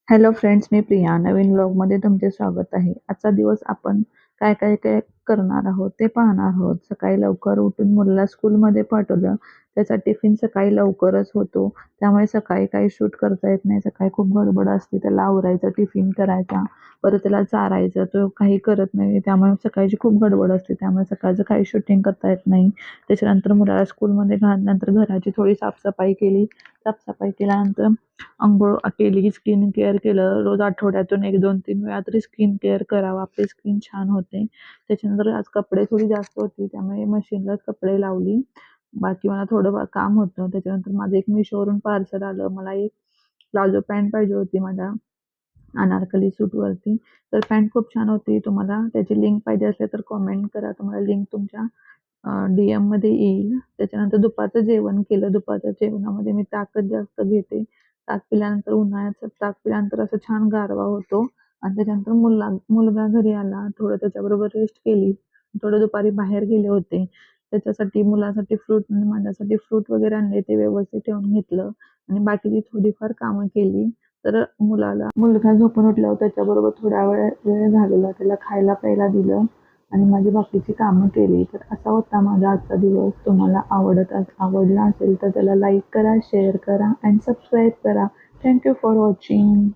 Hello friends, मी प्रिया. नवीन व्लॉगमध्ये तुमचे स्वागत आहे. आजचा दिवस आपण काय करणार आहोत ते पाहणार आहोत. सकाळी लवकर उठून मुलाला स्कूलमध्ये पाठवलं. त्याचा टिफिन सकाळी लवकरच होतो. त्यामुळे सकाळी काही शूट करता येत नाही. सकाळी खूप गडबड असते. त्याला आवरायचं, टिफिन करायचा, परत त्याला चारायचं. तो काही करत नाही. त्यामुळे सकाळची खूप गडबड असते. त्यामुळे सकाळचं काही शूटिंग करता येत नाही. त्याच्यानंतर मुलाला स्कूलमध्ये घातल्यानंतर घराची थोडी साफसफाई केली. साफसफाई केल्यानंतर अंघोळ केली, स्किन केअर केलं. रोज आठवड्यातून 1-2-3 वेळा तरी स्किन केअर करावं. आपली स्किन छान होते. त्याच्यानंतर आज कपडे थोडी जास्त होती, त्यामुळे मशीनलाच कपडे लावली. बाकी मला थोडं काम होतं. त्याच्यानंतर माझं एक Meeshoवरून पार्सल आलं. मला एक प्लाझो पॅन्ट पाहिजे होती माझ्या अनारकली सूटवरती. तर पॅन्ट खूप छान होती. तुम्हाला त्याची लिंक पाहिजे असेल तर कमेंट करा. तुम्हाला लिंक तुमच्या डी-एममध्ये येईल. त्याच्यानंतर दुपारचं जेवण केलं. दुपारच्या जेवणामध्ये मी ताकच जास्त घेते. ताक पिल्यानंतर उन्हाळ्याचं ताक पिल्यानंतर असं छान गारवा होतो आणि त्याच्यानंतर मुलगा घरी आला. थोडं त्याच्याबरोबर रेस्ट केली. थोडं दुपारी बाहेर गेले होते. त्याच्यासाठी मुलासाठी फ्रूट आणि माझ्यासाठी फ्रूट वगैरे आणले. ते व्यवस्थित ठेवून घेतलं आणि बाकीची थोडीफार कामं केली. तर मुलगा झोपून उठल्यावर त्याच्याबरोबर थोडा वेळ वेळ घालवला. त्याला खायला प्यायला दिलं आणि माझी बाकीची कामं केली. तर असा होता माझा आजचा दिवस. तुम्हाला आवडला असेल तर त्याला लाईक करा, शेअर करा आणि सबस्क्राईब करा. Thank you for watching.